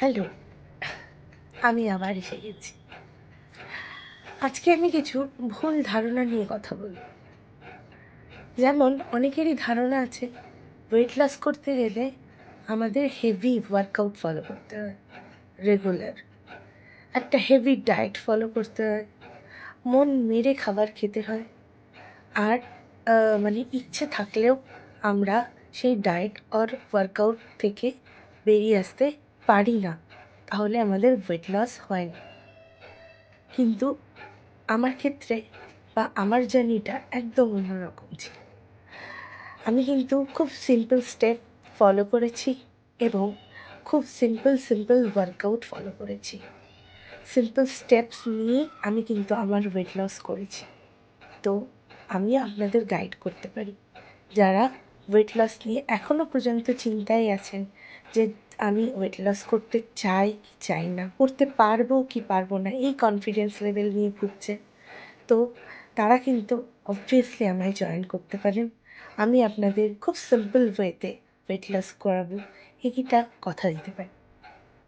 Hello, আমি আবার এসে গেছি। আজকে আমি কিছু ভুল ধারণা নিয়ে কথা বলব। যেমন অনেকেরই ধারণা আছে ওয়েট লস করতে গেলে আমাদের হেভি ওয়ার্কআউট ফলো করতে হয়, রেগুলার একটা হেভি ডায়েট ফলো করতে হয়, মন মেরে খাবার খেতে হয়। আর ইচ্ছে থাকলেও আমরা সেই ডায়েট আর ওয়ার্কআউট থেকে বেরিয়ে আসতে পারি না, তাহলে আমাদের ওয়েট লস হয় না। কিন্তু আমার ক্ষেত্রে বা আমার জার্নিটা একদম অন্যরকম ছিল। আমি কিন্তু খুব সিম্পল স্টেপ ফলো করেছি এবং খুব সিম্পল ওয়ার্কআউট ফলো করেছি। সিম্পল স্টেপস নিয়ে আমি কিন্তু আমার ওয়েট লস করেছি। তো আমি আপনাদের গাইড করতে পারি, যারা ওয়েট লস নিয়ে এখনও পর্যন্ত চিন্তায় আছেন যে আমি ওয়েট লস করতে চাই কি চাই না, করতে পারবো কি পারবো না, এই কনফিডেন্স লেভেল নিয়ে ভুগছে। তো তারা কিন্তু অবভিয়াসলি আমায় জয়েন করতে পারেন। আমি আপনাদের খুব সিম্পল ওয়েতে ওয়েট লস করাবো, এটা কথা দিতে পারি।